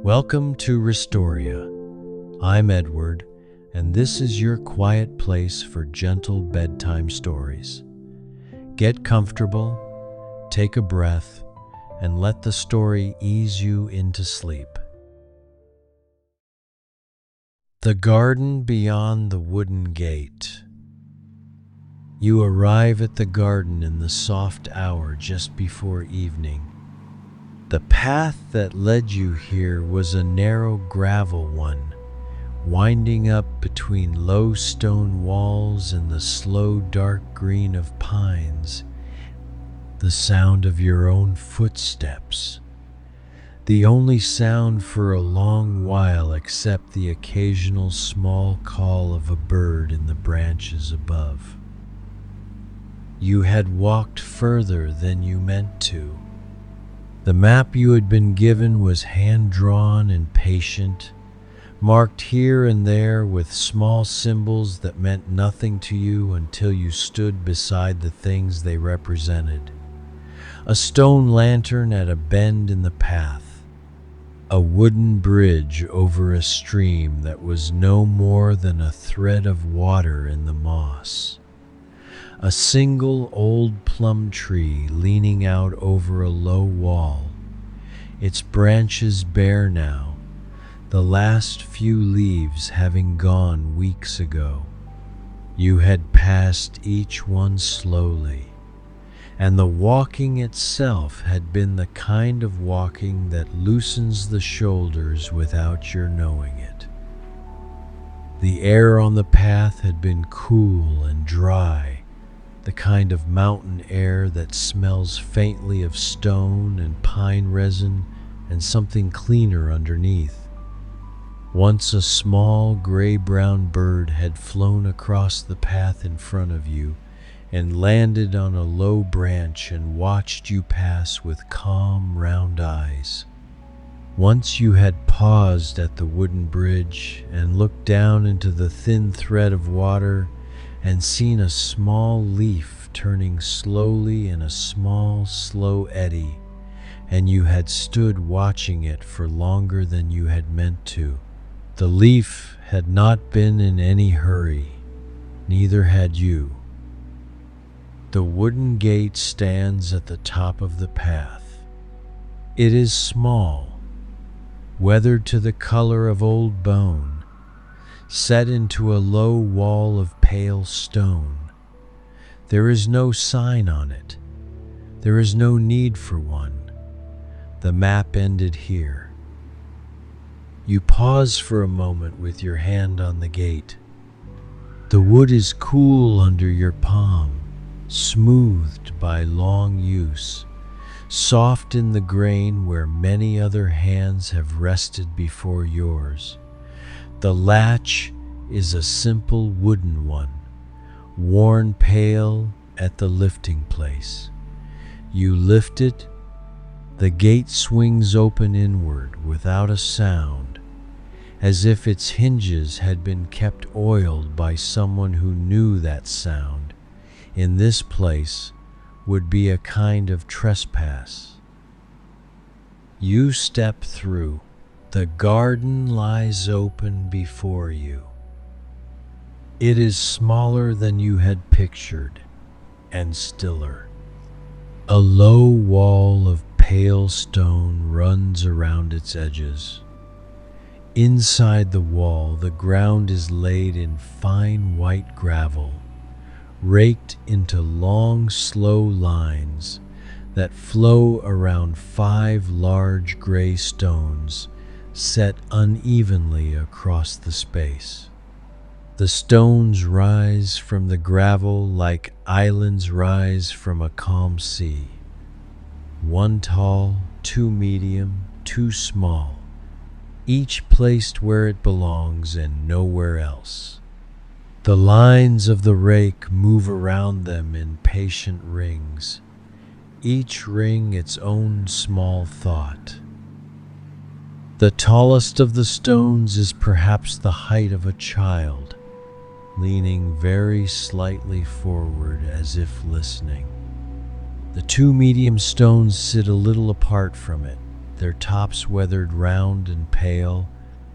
Welcome to Restoria. I'm Edward, and this is your quiet place for gentle bedtime stories. Get comfortable, take a breath, and let the story ease you into sleep. The Garden Beyond the Wooden Gate. You arrive at the garden in the soft hour just before evening. The path that led you here was a narrow gravel one, winding up between low stone walls and the slow dark green of pines. The sound of your own footsteps. The only sound for a long while except the occasional small call of a bird in the branches above. You had walked further than you meant to. The map you had been given was hand-drawn and patient, marked here and there with small symbols that meant nothing to you until you stood beside the things they represented. A stone lantern at a bend in the path, a wooden bridge over a stream that was no more than a thread of water in the moss. A single old plum tree leaning out over a low wall, its branches bare now, the last few leaves having gone weeks ago. You had passed each one slowly, and the walking itself had been the kind of walking that loosens the shoulders without your knowing it. The air on the path had been cool and dry, the kind of mountain air that smells faintly of stone and pine resin and something cleaner underneath. Once a small gray-brown bird had flown across the path in front of you and landed on a low branch and watched you pass with calm, round eyes. Once you had paused at the wooden bridge and looked down into the thin thread of water and seen a small leaf turning slowly in a small, slow eddy, and you had stood watching it for longer than you had meant to. The leaf had not been in any hurry, neither had you. The wooden gate stands at the top of the path. It is small, weathered to the color of old bone, set into a low wall of pale stone. There is no sign on it. There is no need for one. The map ended here. You pause for a moment with your hand on the gate. The wood is cool under your palm, smoothed by long use, soft in the grain where many other hands have rested before yours. The latch is a simple wooden one, worn pale at the lifting place. You lift it, the gate swings open inward without a sound, as if its hinges had been kept oiled by someone who knew that sound, in this place, would be a kind of trespass. You step through. The garden lies open before you. It is smaller than you had pictured, and stiller. A low wall of pale stone runs around its edges. Inside the wall, the ground is laid in fine white gravel, raked into long, slow lines that flow around 5 large gray stones set unevenly across the space. The stones rise from the gravel like islands rise from a calm sea. 1 tall, 2 medium, 2 small, each placed where it belongs and nowhere else. The lines of the rake move around them in patient rings, each ring its own small thought. The tallest of the stones is perhaps the height of a child, leaning very slightly forward as if listening. The 2 medium stones sit a little apart from it, their tops weathered round and pale,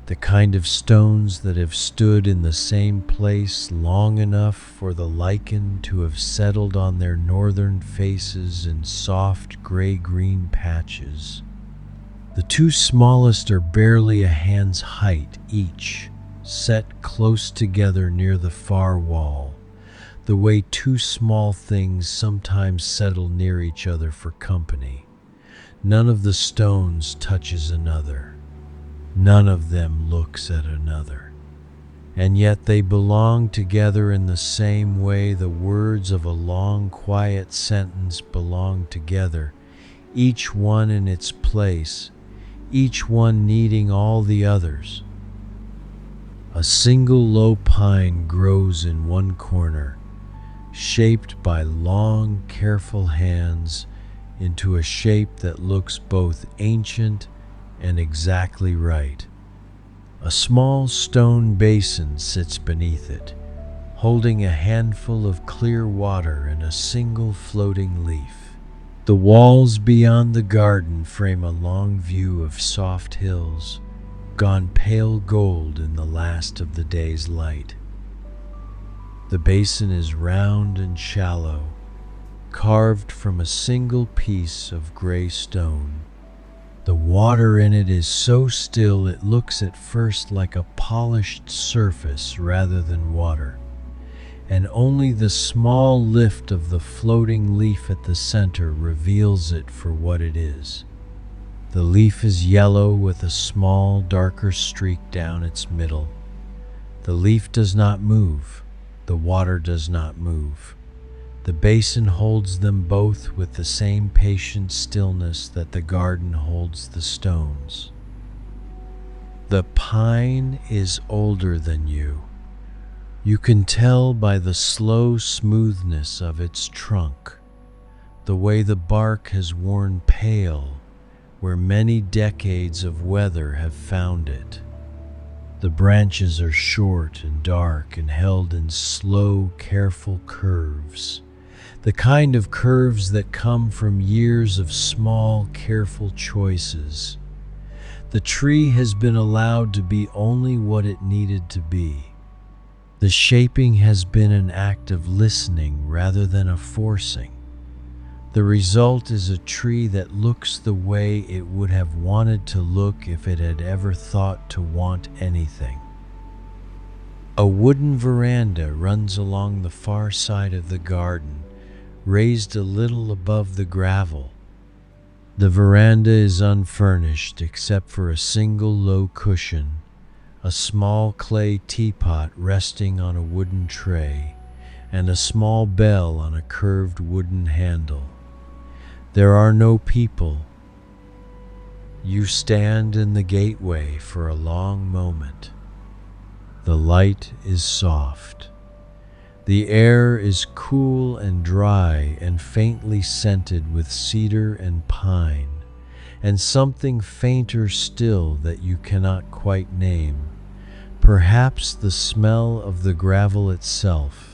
the kind of stones that have stood in the same place long enough for the lichen to have settled on their northern faces in soft gray-green patches. The two smallest are barely a hand's height each, set close together near the far wall, the way two small things sometimes settle near each other for company. None of the stones touches another. None of them looks at another. And yet they belong together in the same way the words of a long, quiet sentence belong together, each one in its place, each one needing all the others. A single low pine grows in one corner, shaped by long, careful hands into a shape that looks both ancient and exactly right. A small stone basin sits beneath it, holding a handful of clear water and a single floating leaf. The walls beyond the garden frame a long view of soft hills, gone pale gold in the last of the day's light. The basin is round and shallow, carved from a single piece of gray stone. The water in it is so still it looks at first like a polished surface rather than water, and only the small lift of the floating leaf at the center reveals it for what it is. The leaf is yellow with a small, darker streak down its middle. The leaf does not move. The water does not move. The basin holds them both with the same patient stillness that the garden holds the stones. The pine is older than you. You can tell by the slow smoothness of its trunk, the way the bark has worn pale where many decades of weather have found it. The branches are short and dark and held in slow, careful curves, the kind of curves that come from years of small, careful choices. The tree has been allowed to be only what it needed to be. The shaping has been an act of listening rather than a forcing. The result is a tree that looks the way it would have wanted to look if it had ever thought to want anything. A wooden veranda runs along the far side of the garden, raised a little above the gravel. The veranda is unfurnished except for a single low cushion, a small clay teapot resting on a wooden tray, and a small bell on a curved wooden handle. There are no people. You stand in the gateway for a long moment. The light is soft. The air is cool and dry and faintly scented with cedar and pine, and something fainter still that you cannot quite name, perhaps the smell of the gravel itself,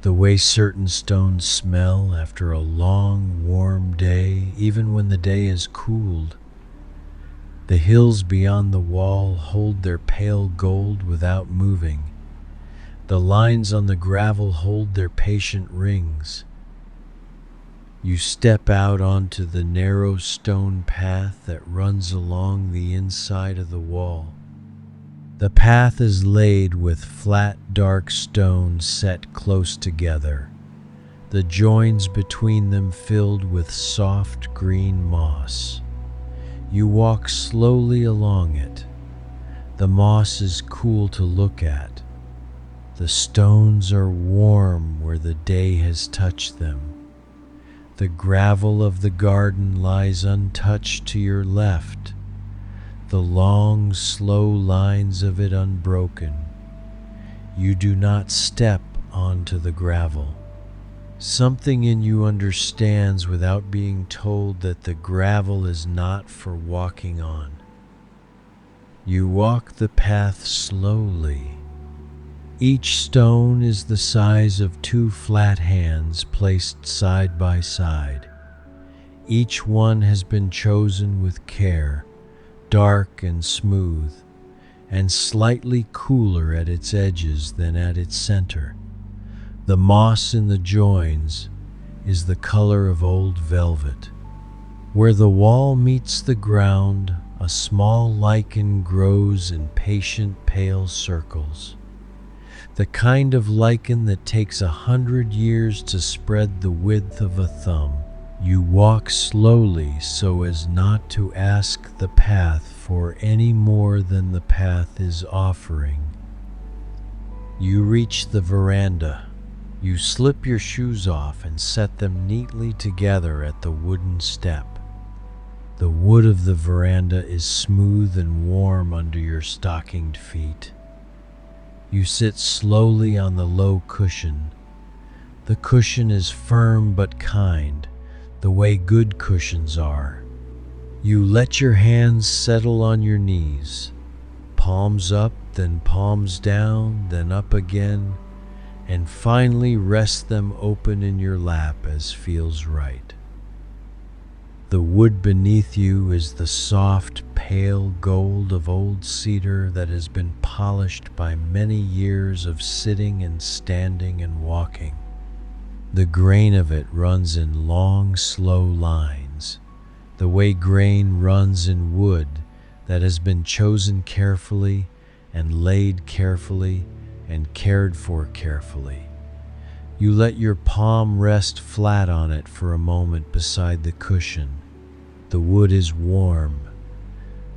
the way certain stones smell after a long, warm day, even when the day is cooled. The hills beyond the wall hold their pale gold without moving. The lines on the gravel hold their patient rings. You step out onto the narrow stone path that runs along the inside of the wall. The path is laid with flat, dark stones set close together, the joins between them filled with soft green moss. You walk slowly along it. The moss is cool to look at. The stones are warm where the day has touched them. The gravel of the garden lies untouched to your left, the long, slow lines of it unbroken. You do not step onto the gravel. Something in you understands without being told that the gravel is not for walking on. You walk the path slowly. Each stone is the size of two flat hands placed side by side. Each one has been chosen with care, dark and smooth, and slightly cooler at its edges than at its center. The moss in the joins is the color of old velvet. Where the wall meets the ground, a small lichen grows in patient pale circles. The kind of lichen that takes 100 years to spread the width of a thumb. You walk slowly so as not to ask the path for any more than the path is offering. You reach the veranda. You slip your shoes off and set them neatly together at the wooden step. The wood of the veranda is smooth and warm under your stockinged feet. You sit slowly on the low cushion. The cushion is firm but kind, the way good cushions are. You let your hands settle on your knees, palms up, then palms down, then up again, and finally rest them open in your lap as feels right. The wood beneath you is the soft, pale gold of old cedar that has been polished by many years of sitting and standing and walking. The grain of it runs in long, slow lines, the way grain runs in wood that has been chosen carefully and laid carefully and cared for carefully. You let your palm rest flat on it for a moment beside the cushion. The wood is warm.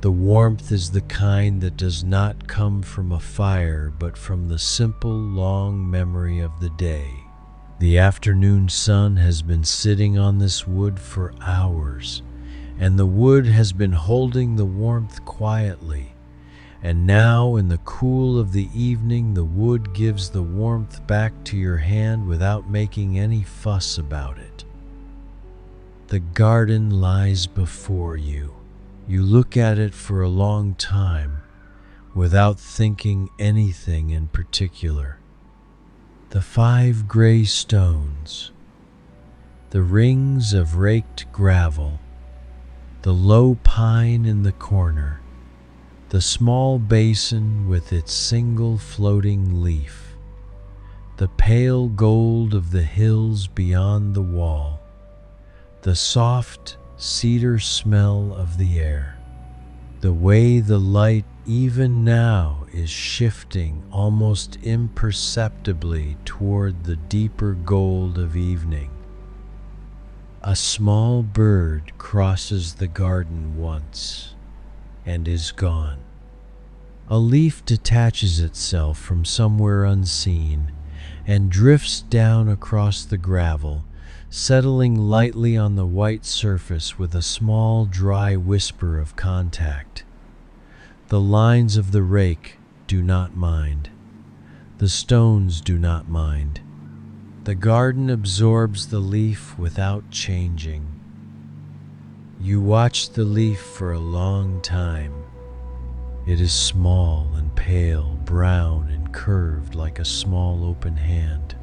The warmth is the kind that does not come from a fire, but from the simple, long memory of the day. The afternoon sun has been sitting on this wood for hours, and the wood has been holding the warmth quietly. And now, in the cool of the evening, the wood gives the warmth back to your hand without making any fuss about it. The garden lies before you. You look at it for a long time without thinking anything in particular. The 5 gray stones, the rings of raked gravel, the low pine in the corner, the small basin with its single floating leaf, the pale gold of the hills beyond the wall, the soft cedar smell of the air, the way the light even now is shifting almost imperceptibly toward the deeper gold of evening. A small bird crosses the garden once and is gone. A leaf detaches itself from somewhere unseen and drifts down across the gravel, settling lightly on the white surface with a small dry whisper of contact. The lines of the rake do not mind. The stones do not mind. The garden absorbs the leaf without changing. You watch the leaf for a long time. It is small and pale, brown and curved like a small open hand.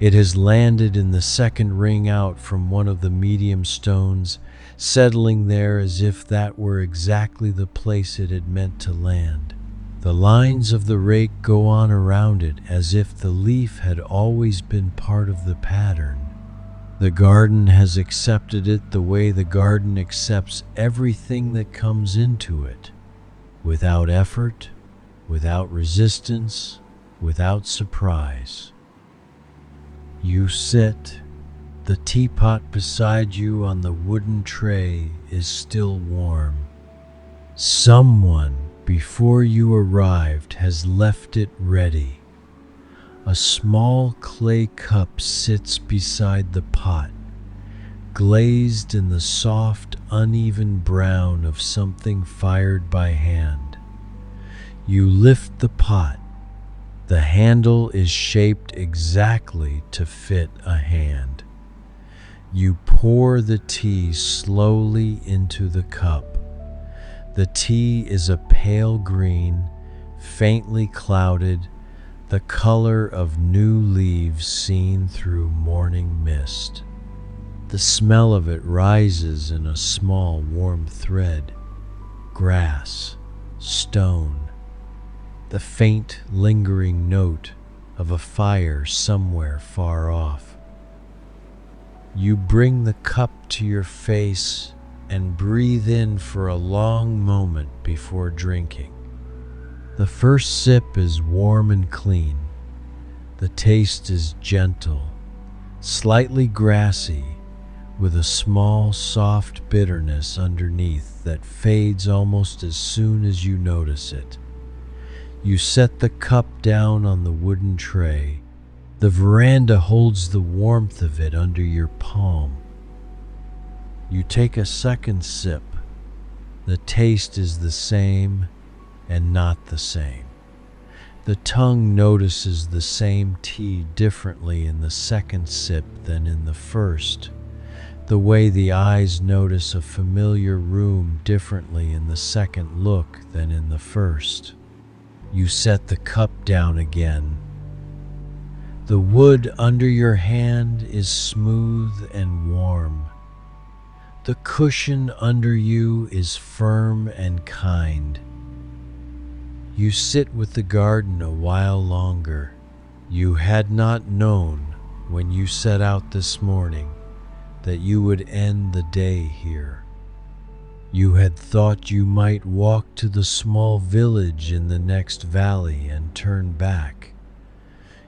It has landed in the second ring out from one of the medium stones, settling there as if that were exactly the place it had meant to land. The lines of the rake go on around it as if the leaf had always been part of the pattern. The garden has accepted it the way the garden accepts everything that comes into it, without effort, without resistance, without surprise. You sit. The teapot beside you on the wooden tray is still warm. Someone before you arrived has left it ready. A small clay cup sits beside the pot, glazed in the soft, uneven brown of something fired by hand. You lift the pot. The handle is shaped exactly to fit a hand. You pour the tea slowly into the cup. The tea is a pale green, faintly clouded, the color of new leaves seen through morning mist. The smell of it rises in a small warm thread. Grass, stone, the faint lingering note of a fire somewhere far off. You bring the cup to your face and breathe in for a long moment before drinking. The first sip is warm and clean. The taste is gentle, slightly grassy, with a small, soft bitterness underneath that fades almost as soon as you notice it. You set the cup down on the wooden tray. The veranda holds the warmth of it under your palm. You take a second sip. The taste is the same and not the same. The tongue notices the same tea differently in the second sip than in the first, the way the eyes notice a familiar room differently in the second look than in the first. You set the cup down again. The wood under your hand is smooth and warm. The cushion under you is firm and kind. You sit with the garden a while longer. You had not known when you set out this morning that you would end the day here. You had thought you might walk to the small village in the next valley and turn back.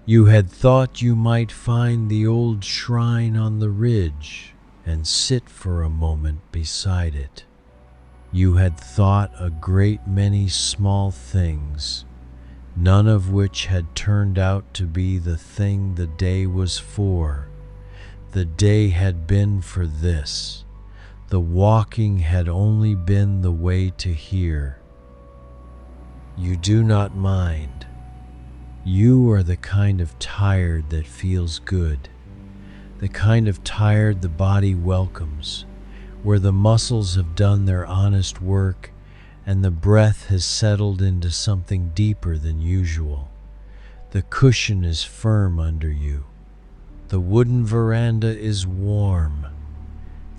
You had thought you might find the old shrine on the ridge and sit for a moment beside it. You had thought a great many small things, none of which had turned out to be the thing the day was for. The day had been for this. The walking had only been the way to here. You do not mind. You are the kind of tired that feels good, the kind of tired the body welcomes, where the muscles have done their honest work and the breath has settled into something deeper than usual. The cushion is firm under you. The wooden veranda is warm.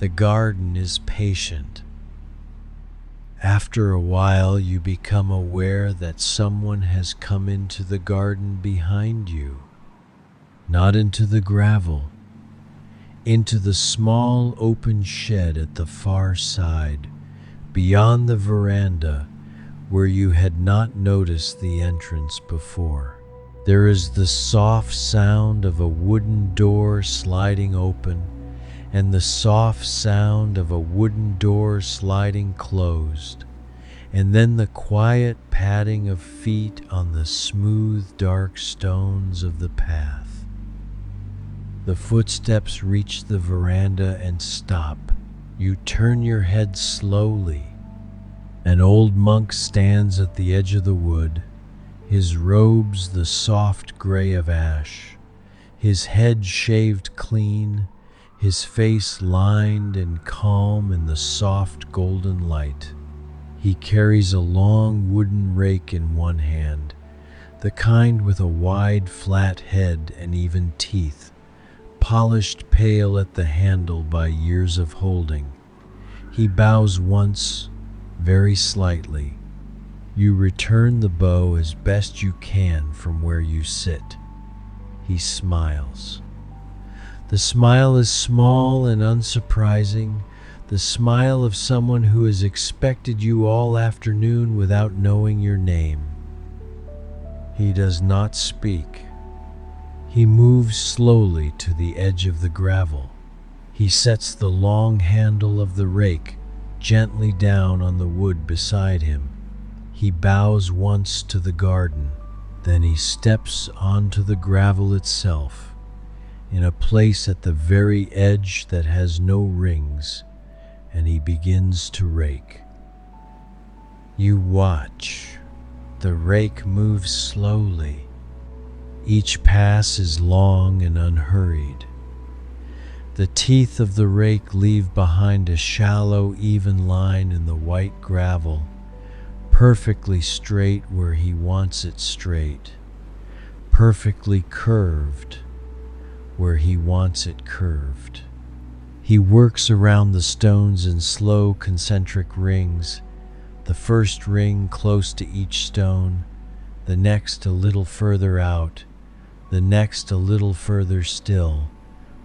The garden is patient. After a while, you become aware that someone has come into the garden behind you, not into the gravel, into the small open shed at the far side, beyond the veranda, where you had not noticed the entrance before. There is the soft sound of a wooden door sliding open, and the soft sound of a wooden door sliding closed, and then the quiet padding of feet on the smooth, dark stones of the path. The footsteps reach the veranda and stop. You turn your head slowly. An old monk stands at the edge of the wood, his robes the soft gray of ash, his head shaved clean, his face lined and calm in the soft golden light. He carries a long wooden rake in one hand, the kind with a wide flat head and even teeth, polished pale at the handle by years of holding. He bows once, very slightly. You return the bow as best you can from where you sit. He smiles. The smile is small and unsurprising, the smile of someone who has expected you all afternoon without knowing your name. He does not speak. He moves slowly to the edge of the gravel. He sets the long handle of the rake gently down on the wood beside him. He bows once to the garden, then he steps onto the gravel itself, in a place at the very edge that has no rings, and he begins to rake. You watch. The rake moves slowly. Each pass is long and unhurried. The teeth of the rake leave behind a shallow, even line in the white gravel, perfectly straight where he wants it straight, perfectly curved where he wants it curved. He works around the stones in slow concentric rings, the first ring close to each stone, the next a little further out, the next a little further still.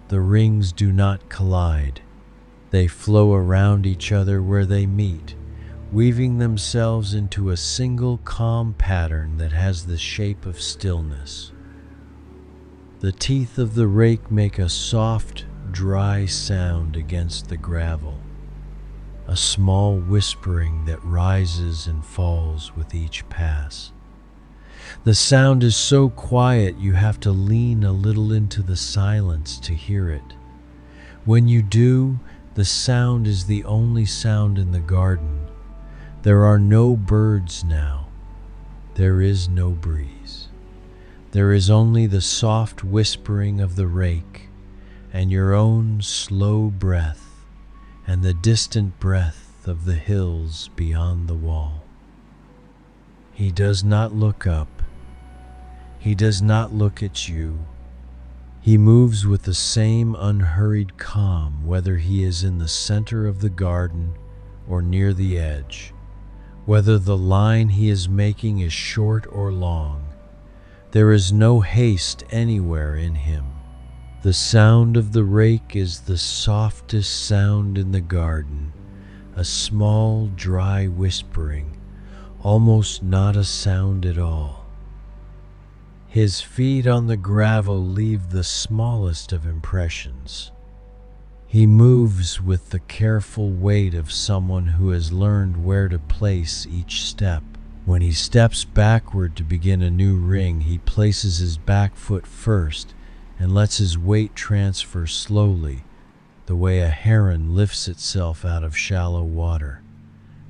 The rings do not collide. They flow around each other where they meet, weaving themselves into a single calm pattern that has the shape of stillness. The teeth of the rake make a soft, dry sound against the gravel, a small whispering that rises and falls with each pass. The sound is so quiet you have to lean a little into the silence to hear it. When you do, the sound is the only sound in the garden. There are no birds now. There is no breeze. There is only the soft whispering of the rake and your own slow breath and the distant breath of the hills beyond the wall. He does not look up. He does not look at you. He moves with the same unhurried calm, whether he is in the center of the garden or near the edge, whether the line he is making is short or long. There is no haste anywhere in him. The sound of the rake is the softest sound in the garden, a small, dry whispering, almost not a sound at all. His feet on the gravel leave the smallest of impressions. He moves with the careful weight of someone who has learned where to place each step. When he steps backward to begin a new ring, he places his back foot first and lets his weight transfer slowly, the way a heron lifts itself out of shallow water.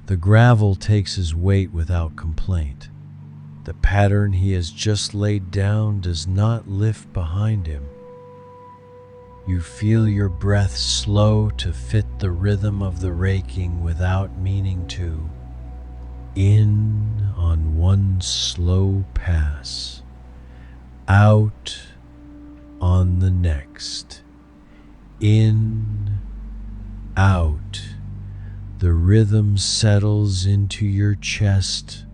The gravel takes his weight without complaint. The pattern he has just laid down does not lift behind him. You feel your breath slow to fit the rhythm of the raking without meaning to. In on one slow pass, out on the next. In, out. The rhythm settles into your chest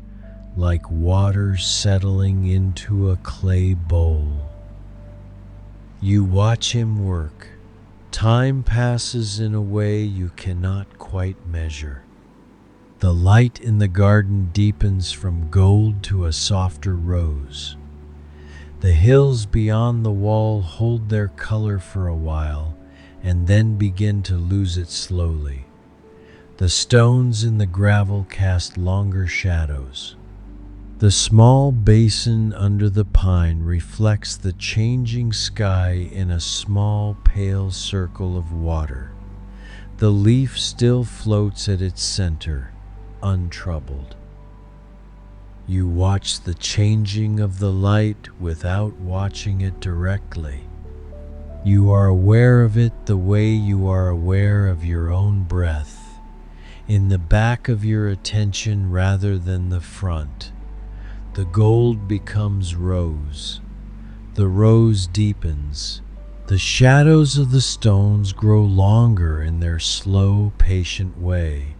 like water settling into a clay bowl. You watch him work. Time passes in a way you cannot quite measure. The light in the garden deepens from gold to a softer rose. The hills beyond the wall hold their color for a while and then begin to lose it slowly. The stones in the gravel cast longer shadows. The small basin under the pine reflects the changing sky in a small pale circle of water. The leaf still floats at its center, untroubled. You watch the changing of the light without watching it directly. You are aware of it the way you are aware of your own breath, in the back of your attention rather than the front. The gold becomes rose. The rose deepens. The shadows of the stones grow longer in their slow, patient way.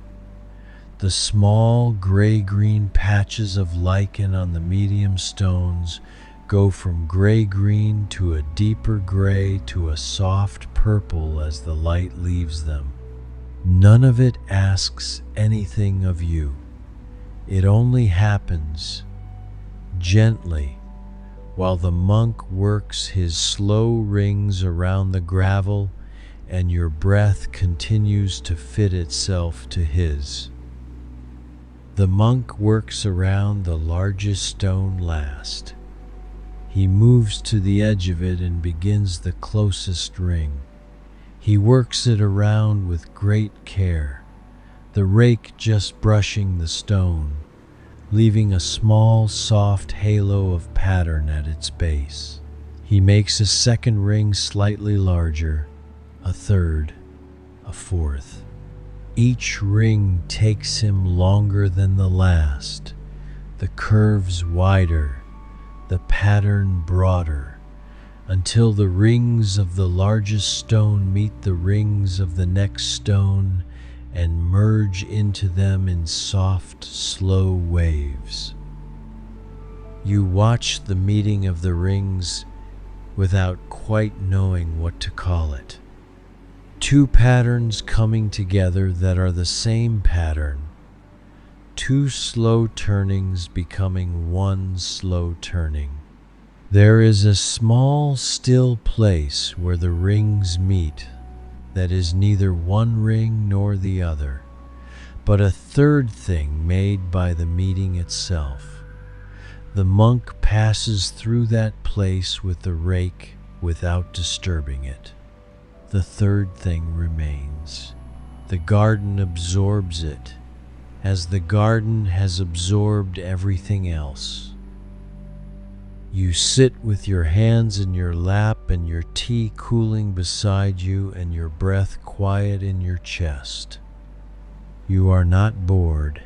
The small gray-green patches of lichen on the medium stones go from gray-green to a deeper gray to a soft purple as the light leaves them. None of it asks anything of you. It only happens gently, while the monk works his slow rings around the gravel and your breath continues to fit itself to his. The monk works around the largest stone last. He moves to the edge of it and begins the closest ring. He works it around with great care, the rake just brushing the stone, leaving a small, soft halo of pattern at its base. He makes a second ring slightly larger, a third, a fourth. Each ring takes him longer than the last, the curves wider, the pattern broader, until the rings of the largest stone meet the rings of the next stone and merge into them in soft, slow waves. You watch the meeting of the rings without quite knowing what to call it. Two patterns coming together that are the same pattern. Two slow turnings becoming one slow turning. There is a small, still place where the rings meet that is neither one ring nor the other, but a third thing made by the meeting itself. The monk passes through that place with the rake without disturbing it. The third thing remains. The garden absorbs it, as the garden has absorbed everything else. You sit with your hands in your lap and your tea cooling beside you and your breath quiet in your chest. You are not bored.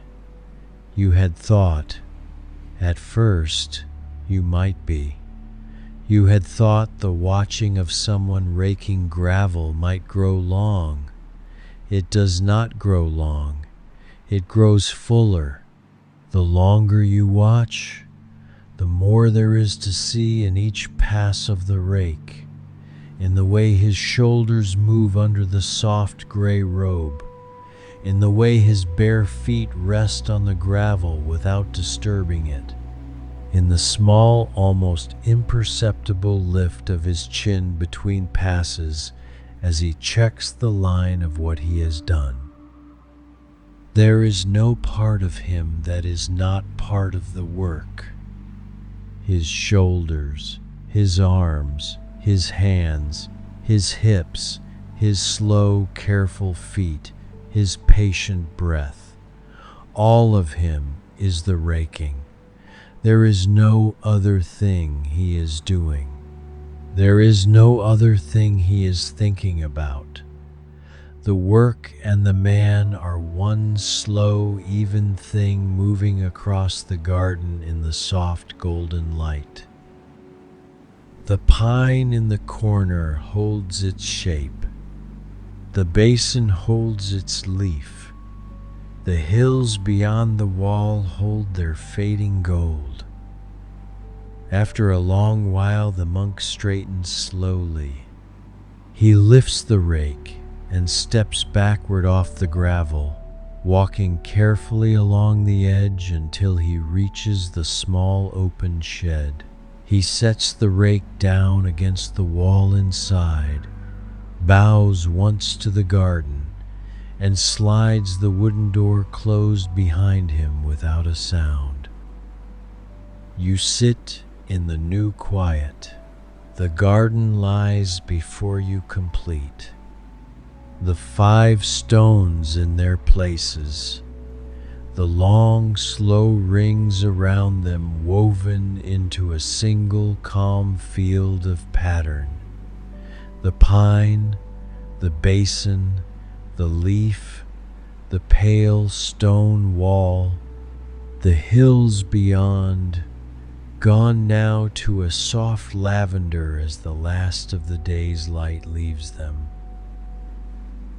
You had thought, at first, you might be. You had thought the watching of someone raking gravel might grow long. It does not grow long. It grows fuller. The longer you watch, the more there is to see in each pass of the rake, in the way his shoulders move under the soft gray robe, in the way his bare feet rest on the gravel without disturbing it, in the small, almost imperceptible lift of his chin between passes as he checks the line of what he has done. There is no part of him that is not part of the work. His shoulders, his arms, his hands, his hips, his slow, careful feet, his patient breath. All of him is the raking. There is no other thing he is doing. There is no other thing he is thinking about. The work and the man are one slow, even thing moving across the garden in the soft golden light. The pine in the corner holds its shape. The basin holds its leaf. The hills beyond the wall hold their fading gold. After a long while, the monk straightens slowly. He lifts the rake and steps backward off the gravel, walking carefully along the edge until he reaches the small open shed. He sets the rake down against the wall inside, bows once to the garden, and slides the wooden door closed behind him without a sound. You sit in the new quiet. The garden lies before you complete. The 5 stones in their places, the long, slow rings around them woven into a single calm field of pattern. The pine, the basin, the leaf, the pale stone wall, the hills beyond, gone now to a soft lavender as the last of the day's light leaves them.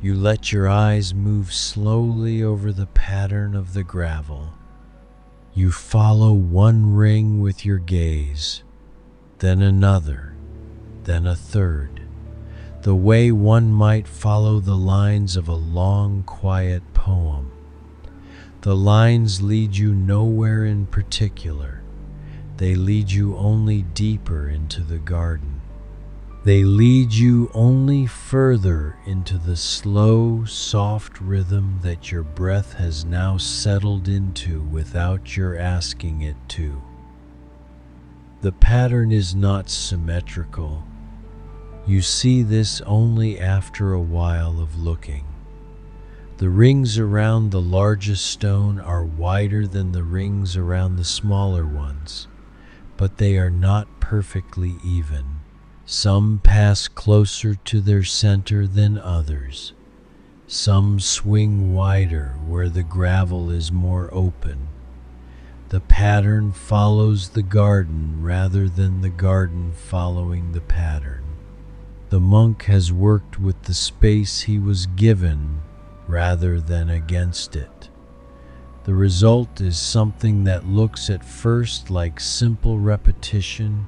You let your eyes move slowly over the pattern of the gravel. You follow one ring with your gaze, then another, then a third, the way one might follow the lines of a long, quiet poem. The lines lead you nowhere in particular. They lead you only deeper into the garden. They lead you only further into the slow, soft rhythm that your breath has now settled into without your asking it to. The pattern is not symmetrical. You see this only after a while of looking. The rings around the largest stone are wider than the rings around the smaller ones, but they are not perfectly even. Some pass closer to their center than others. Some swing wider where the gravel is more open. The pattern follows the garden rather than the garden following the pattern. The monk has worked with the space he was given rather than against it. The result is something that looks at first like simple repetition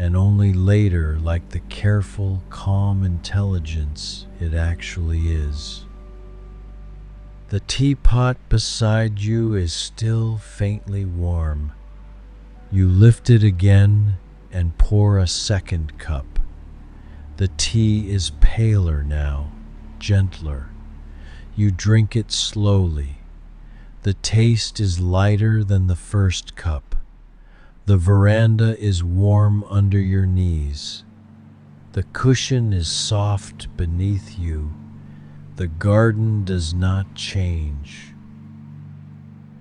and only later like the careful, calm intelligence it actually is. The teapot beside you is still faintly warm. You lift it again and pour a second cup. The tea is paler now, gentler. You drink it slowly. The taste is lighter than the first cup. The veranda is warm under your knees. The cushion is soft beneath you. The garden does not change.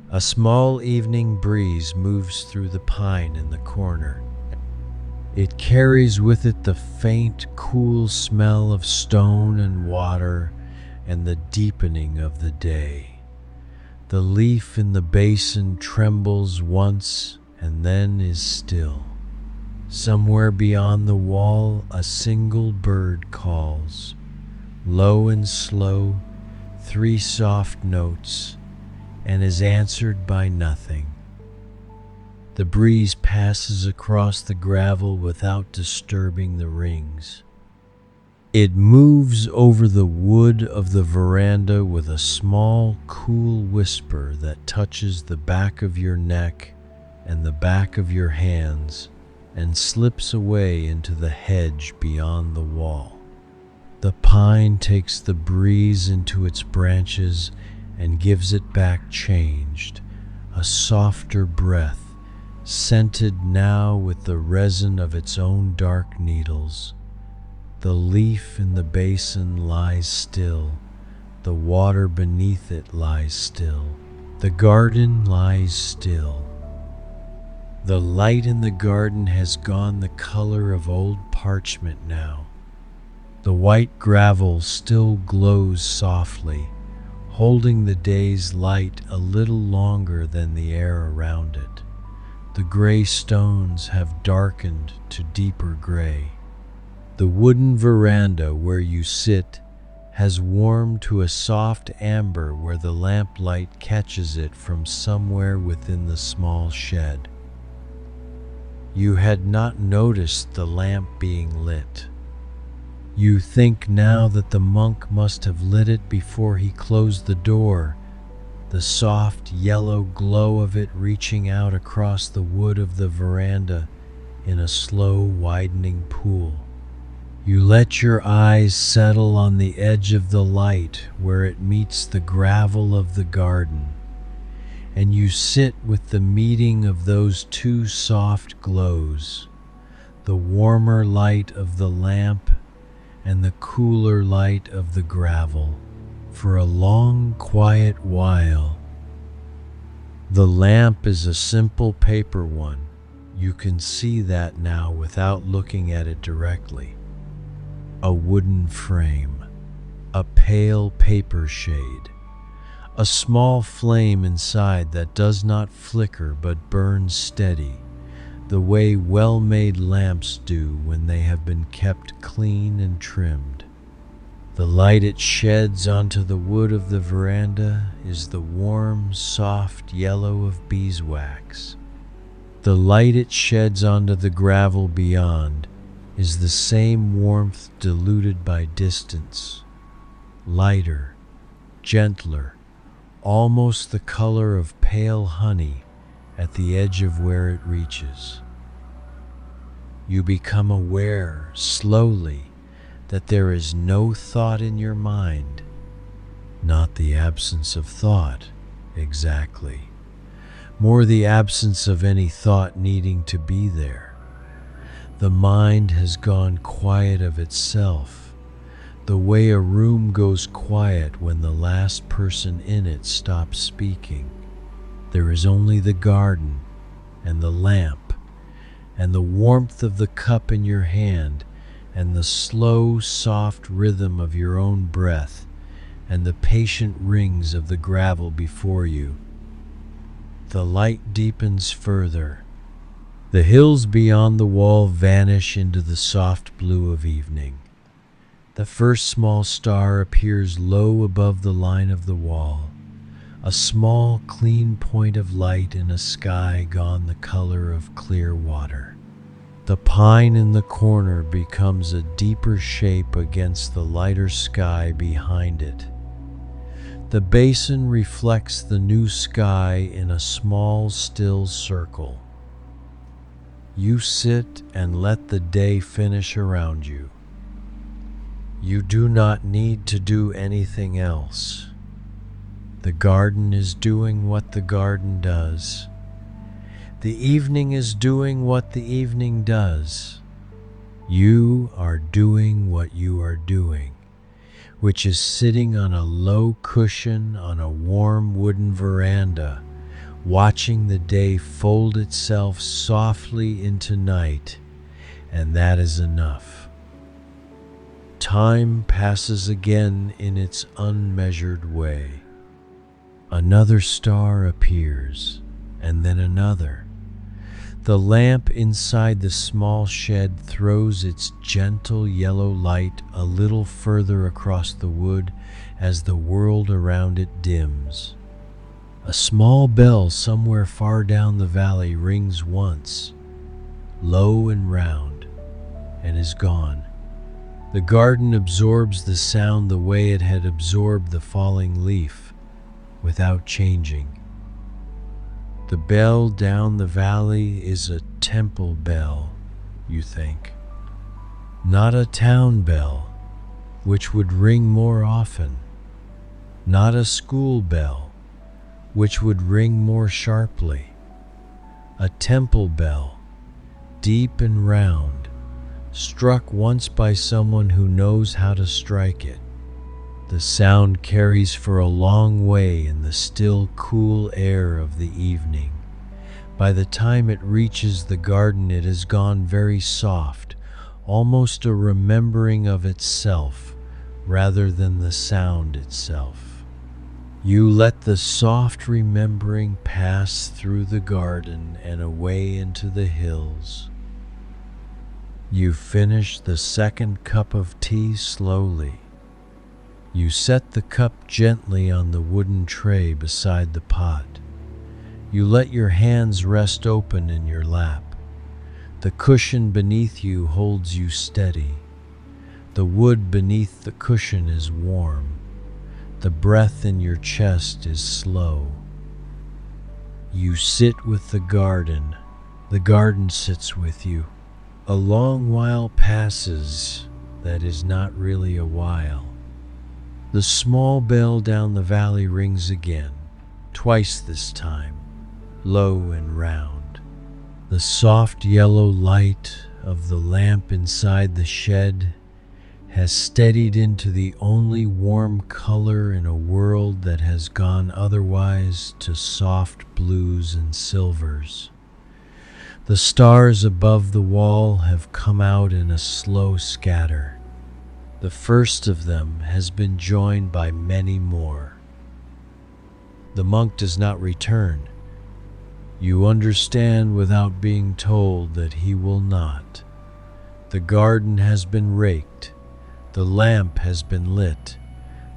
A small evening breeze moves through the pine in the corner. It carries with it the faint, cool smell of stone and water and the deepening of the day. The leaf in the basin trembles once and then is still. Somewhere beyond the wall, a single bird calls. Low and slow, 3 soft notes, and is answered by nothing. The breeze passes across the gravel without disturbing the rings. It moves over the wood of the veranda with a small, cool whisper that touches the back of your neck and the back of your hands and slips away into the hedge beyond the wall. The pine takes the breeze into its branches and gives it back changed, a softer breath, scented now with the resin of its own dark needles. The leaf in the basin lies still. The water beneath it lies still. The garden lies still. The light in the garden has gone the color of old parchment now. The white gravel still glows softly, holding the day's light a little longer than the air around it. The gray stones have darkened to deeper gray. The wooden veranda where you sit has warmed to a soft amber where the lamplight catches it from somewhere within the small shed. You had not noticed the lamp being lit. You think now that the monk must have lit it before he closed the door, the soft yellow glow of it reaching out across the wood of the veranda in a slow widening pool. You let your eyes settle on the edge of the light where it meets the gravel of the garden, and you sit with the meeting of those 2 soft glows, the warmer light of the lamp and the cooler light of the gravel, for a long, quiet while. The lamp is a simple paper one. You can see that now without looking at it directly. A wooden frame, a pale paper shade, a small flame inside that does not flicker but burns steady, the way well-made lamps do when they have been kept clean and trimmed. The light it sheds onto the wood of the veranda is the warm, soft yellow of beeswax. The light it sheds onto the gravel beyond is the same warmth diluted by distance, lighter, gentler, almost the color of pale honey at the edge of where it reaches. You become aware, slowly, that there is no thought in your mind, not the absence of thought, exactly, more the absence of any thought needing to be there. The mind has gone quiet of itself, the way a room goes quiet when the last person in it stops speaking. There is only the garden and the lamp and the warmth of the cup in your hand and the slow, soft rhythm of your own breath and the patient rings of the gravel before you. the light deepens further. The hills beyond the wall vanish into the soft blue of evening. The first small star appears low above the line of the wall, a small, clean point of light in a sky gone the color of clear water. The pine in the corner becomes a deeper shape against the lighter sky behind it. The basin reflects the new sky in a small, still circle. You sit and let the day finish around you. You do not need to do anything else. The garden is doing what the garden does. The evening is doing what the evening does. You are doing what you are doing, which is sitting on a low cushion on a warm wooden veranda, watching the day fold itself softly into night, and that is enough. Time passes again in its unmeasured way. Another star appears, and then another. The lamp inside the small shed throws its gentle yellow light a little further across the wood as the world around it dims. A small bell somewhere far down the valley rings once, low and round, and is gone. The garden absorbs the sound the way it had absorbed the falling leaf, without changing. The bell down the valley is a temple bell, you think. Not a town bell, which would ring more often. Not a school bell, which would ring more sharply. A temple bell, deep and round, struck once by someone who knows how to strike it. The sound carries for a long way in the still, cool air of the evening. By the time it reaches the garden, it has gone very soft, almost a remembering of itself rather than the sound itself. You let the soft remembering pass through the garden and away into the hills. You finish the second cup of tea slowly. You set the cup gently on the wooden tray beside the pot. You let your hands rest open in your lap. The cushion beneath you holds you steady. The wood beneath the cushion is warm. The breath in your chest is slow. You sit with the garden. The garden sits with you. A long while passes that is not really a while. The small bell down the valley rings again, twice this time, low and round. The soft yellow light of the lamp inside the shed has steadied into the only warm color in a world that has gone otherwise to soft blues and silvers. The stars above the wall have come out in a slow scatter. The first of them has been joined by many more. The monk does not return. You understand without being told that he will not. The garden has been raked. The lamp has been lit.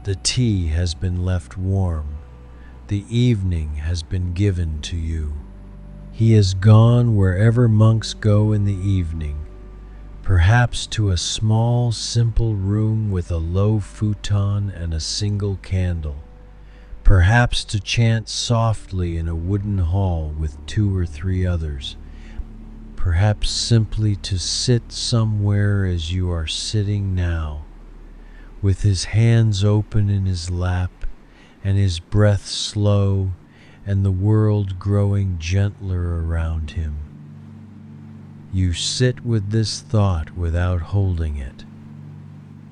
The tea has been left warm. The evening has been given to you. He is gone wherever monks go in the evening. Perhaps to a small, simple room with a low futon and a single candle. Perhaps to chant softly in a wooden hall with 2 or 3 others. Perhaps simply to sit somewhere as you are sitting now, with his hands open in his lap and his breath slow and the world growing gentler around him. You sit with this thought without holding it.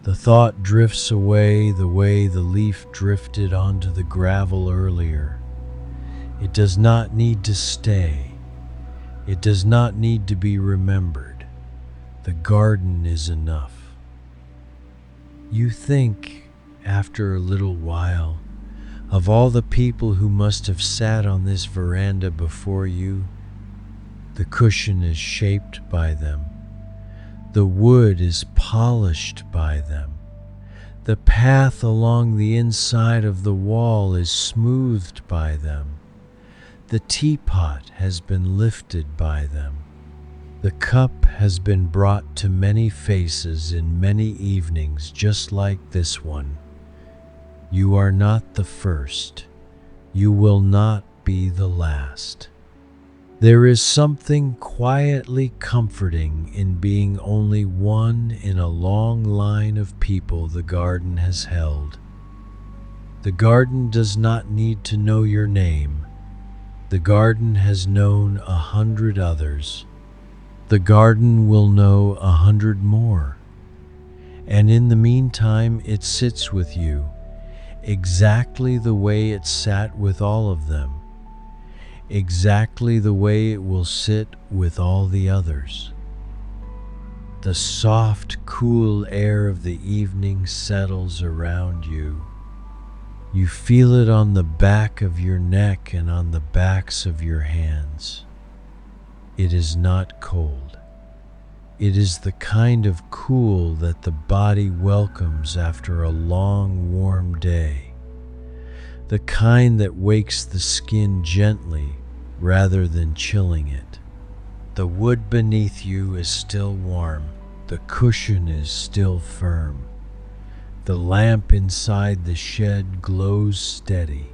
The thought drifts away the way the leaf drifted onto the gravel earlier. It does not need to stay. It does not need to be remembered. The garden is enough. You think, after a little while, Of all the people who must have sat on this veranda before you, the cushion is shaped by them. The wood is polished by them. The path along the inside of the wall is smoothed by them. The teapot has been lifted by them. The cup has been brought to many faces in many evenings just like this one. You are not the first. You will not be the last. There is something quietly comforting in being only one in a long line of people the garden has held. The garden does not need to know your name. The garden has known 100 others. The garden will know 100 more. And in the meantime, it sits with you, exactly the way it sat with all of them, exactly the way it will sit with all the others. The soft, cool air of the evening settles around you. You feel it on the back of your neck and on the backs of your hands. It is not cold. It is the kind of cool that the body welcomes after a long, warm day. The kind that wakes the skin gently rather than chilling it. The wood beneath you is still warm. The cushion is still firm. The lamp inside the shed glows steady.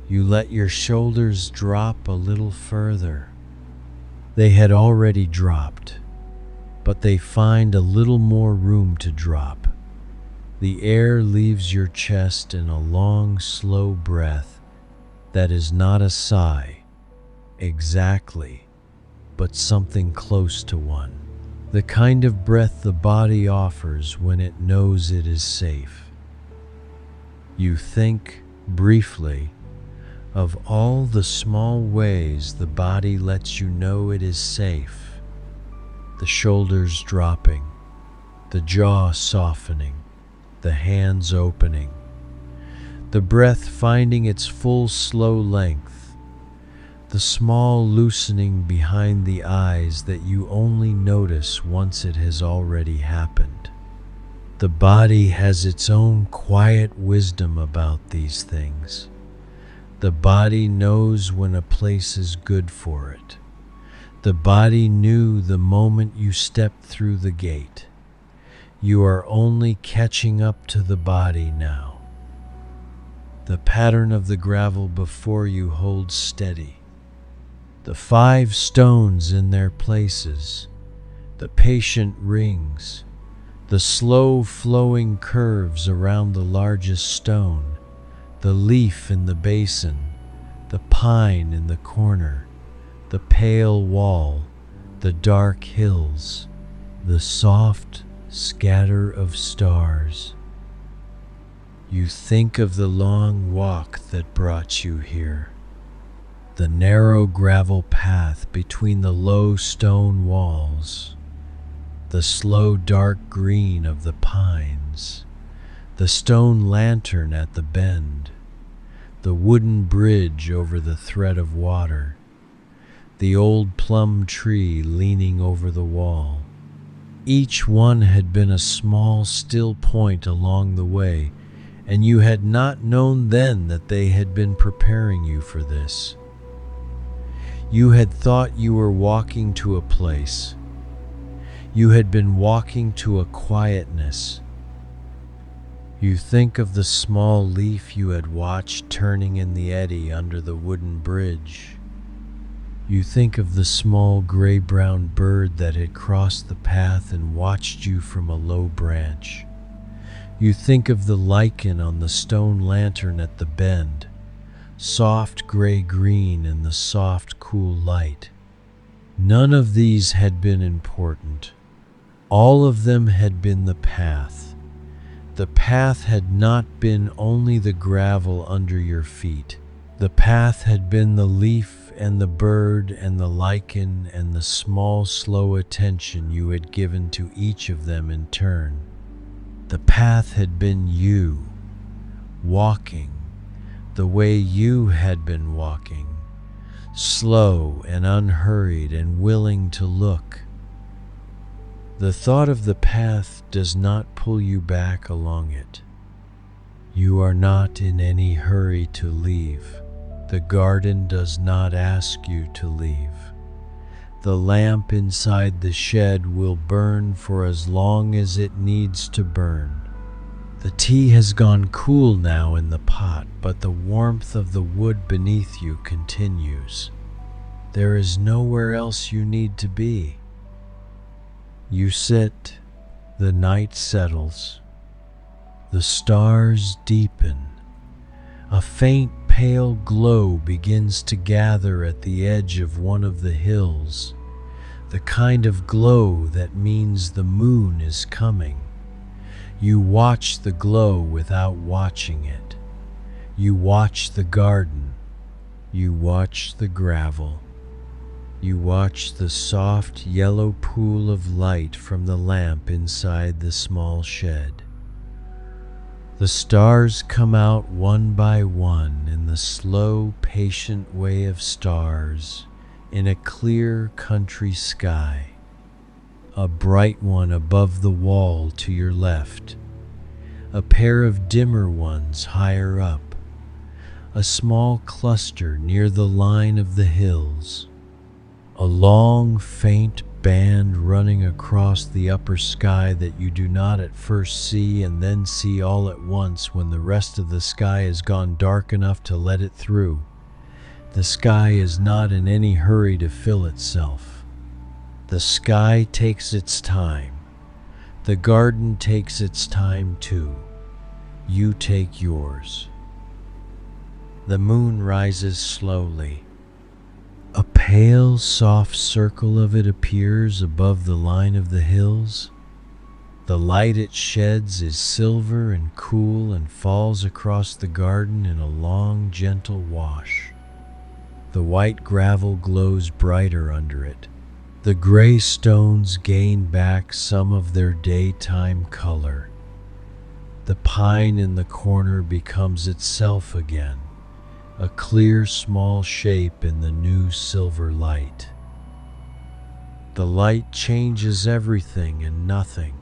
You let your shoulders drop a little further. They had already dropped, but they find a little more room to drop. The air leaves your chest in a long, slow breath that is not a sigh, exactly, but something close to one. The kind of breath the body offers when it knows it is safe. You think, briefly, of all the small ways the body lets you know it is safe. The shoulders dropping, the jaw softening, the hands opening, the breath finding its full slow length, the small loosening behind the eyes that you only notice once it has already happened. The body has its own quiet wisdom about these things. The body knows when a place is good for it. The body knew the moment you stepped through the gate. You are only catching up to the body now. The pattern of the gravel before you holds steady. The 5 stones in their places, the patient rings, the slow flowing curves around the largest stone, the leaf in the basin, the pine in the corner, the pale wall, the dark hills, the soft scatter of stars. You think of the long walk that brought you here, the narrow gravel path between the low stone walls, the slow dark green of the pines, the stone lantern at the bend, the wooden bridge over the thread of water, the old plum tree leaning over the wall. Each one had been a small, still point along the way, and you had not known then that they had been preparing you for this. You had thought you were walking to a place. You had been walking to a quietness. You think of the small leaf you had watched turning in the eddy under the wooden bridge. You think of the small gray-brown bird that had crossed the path and watched you from a low branch. You think of the lichen on the stone lantern at the bend, soft gray-green in the soft, cool light. None of these had been important. All of them had been the path. The path had not been only the gravel under your feet. The path had been the leaf and the bird and the lichen and the small, slow attention you had given to each of them in turn. The path had been you, walking, the way you had been walking, slow and unhurried and willing to look. The thought of the path does not pull you back along it. You are not in any hurry to leave. The garden does not ask you to leave. The lamp inside the shed will burn for as long as it needs to burn. The tea has gone cool now in the pot, but the warmth of the wood beneath you continues. There is nowhere else you need to be. You sit, the night settles, the stars deepen. A faint pale glow begins to gather at the edge of one of the hills, the kind of glow that means the moon is coming. You watch the glow without watching it. You watch the garden. You watch the gravel. You watch the soft yellow pool of light from the lamp inside the small shed. The stars come out one by one in the slow, patient way of stars in a clear country sky. A bright one above the wall to your left, a pair of dimmer ones higher up, a small cluster near the line of the hills, a long, faint band running across the upper sky that you do not at first see and then see all at once when the rest of the sky has gone dark enough to let it through. The sky is not in any hurry to fill itself. The sky takes its time. The garden takes its time too. You take yours. The moon rises slowly. A pale, soft circle of it appears above the line of the hills. The light it sheds is silver and cool and falls across the garden in a long, gentle wash. The white gravel glows brighter under it. The gray stones gain back some of their daytime color. The pine in the corner becomes itself again, a clear small shape in the new silver light. The light changes everything and nothing.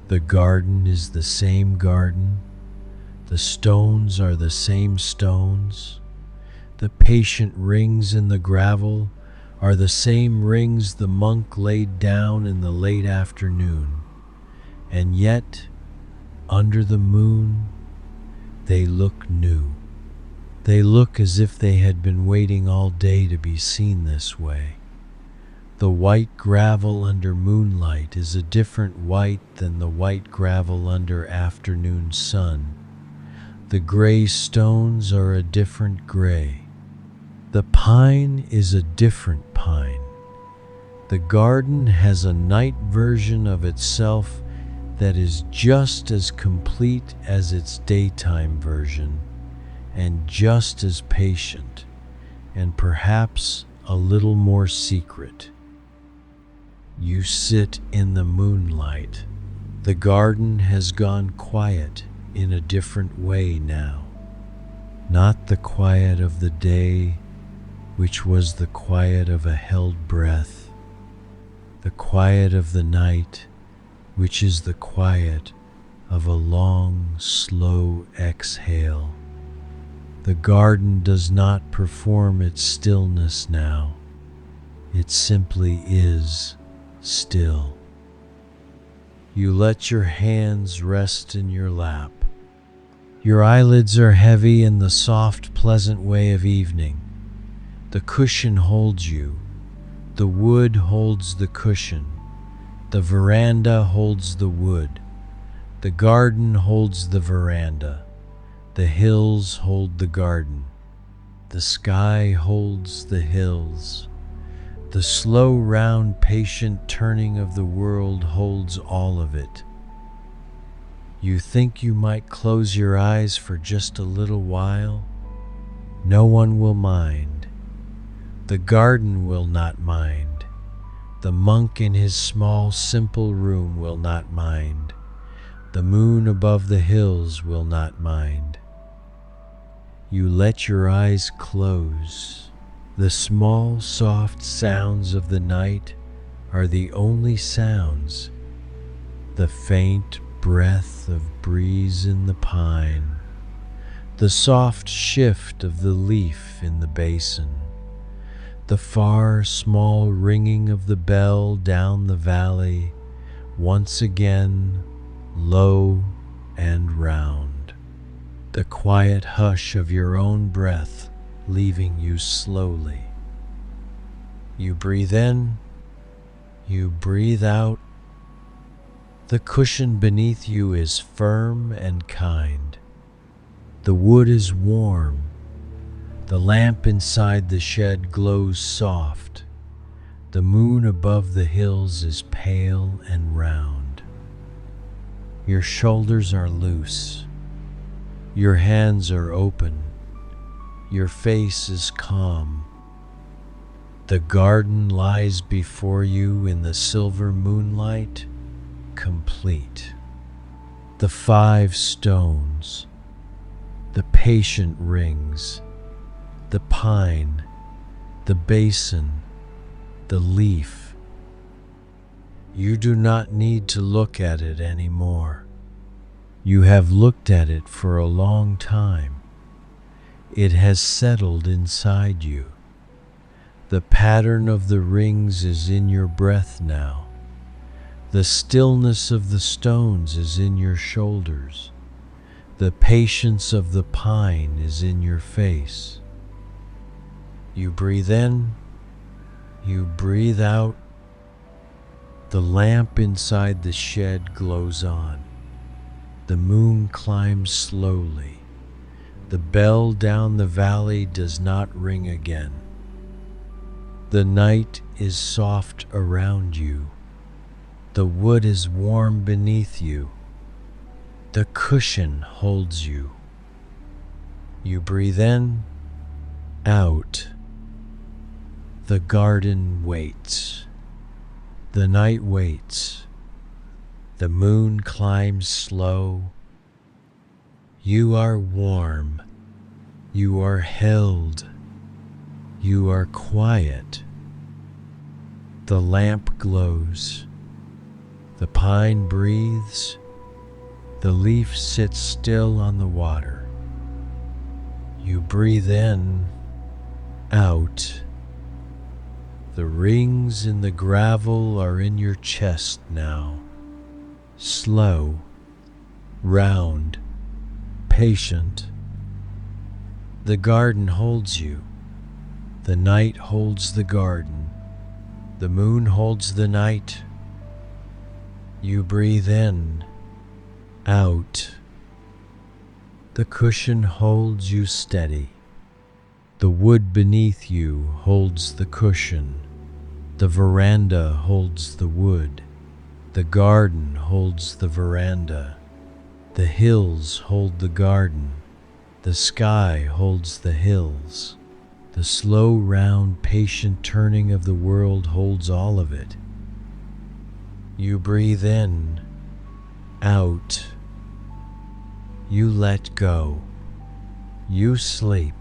The garden is the same garden. The stones are the same stones. The patient rings in the gravel are the same rings the monk laid down in the late afternoon. And yet, under the moon, they look new. They look as if they had been waiting all day to be seen this way. The white gravel under moonlight is a different white than the white gravel under afternoon sun. The gray stones are a different gray. The pine is a different pine. The garden has a night version of itself that is just as complete as its daytime version, and just as patient, and perhaps a little more secret. You sit in the moonlight. The garden has gone quiet in a different way now. Not the quiet of the day, which was the quiet of a held breath. The quiet of the night, which is the quiet of a long, slow exhale. The garden does not perform its stillness now. It simply is still. You let your hands rest in your lap. Your eyelids are heavy in the soft, pleasant way of evening. The cushion holds you. The wood holds the cushion. The veranda holds the wood. The garden holds the veranda. The hills hold the garden. The sky holds the hills. The slow, round, patient turning of the world holds all of it. You think you might close your eyes for just a little while? No one will mind. The garden will not mind. The monk in his small, simple room will not mind. The moon above the hills will not mind. You let your eyes close. The small, soft sounds of the night are the only sounds. The faint breath of breeze in the pine, the soft shift of the leaf in the basin, the far, small ringing of the bell down the valley, once again low and round. The quiet hush of your own breath leaving you slowly. You breathe in, you breathe out. The cushion beneath you is firm and kind. The wood is warm. The lamp inside the shed glows soft. The moon above the hills is pale and round. Your shoulders are loose. Your hands are open. Your face is calm. The garden lies before you in the silver moonlight, complete. The 5 stones, the patient rings, the pine, the basin, the leaf. You do not need to look at it anymore. You have looked at it for a long time. It has settled inside you. The pattern of the rings is in your breath now. The stillness of the stones is in your shoulders. The patience of the pine is in your face. You breathe in, you breathe out. The lamp inside the shed glows on. The moon climbs slowly. The bell down the valley does not ring again. The night is soft around you. The wood is warm beneath you. The cushion holds you. You breathe in, out. The garden waits. The night waits. The moon climbs slow. You are warm. You are held. You are quiet. The lamp glows. The pine breathes. The leaf sits still on the water. You breathe in, out. The rings in the gravel are in your chest now. Slow, round, patient. The garden holds you. The night holds the garden. The moon holds the night. You breathe in, out. The cushion holds you steady. The wood beneath you holds the cushion. The veranda holds the wood. The garden holds the veranda. The hills hold the garden. The sky holds the hills. The slow, round, patient turning of the world holds all of it. You breathe in, out. You let go. You sleep.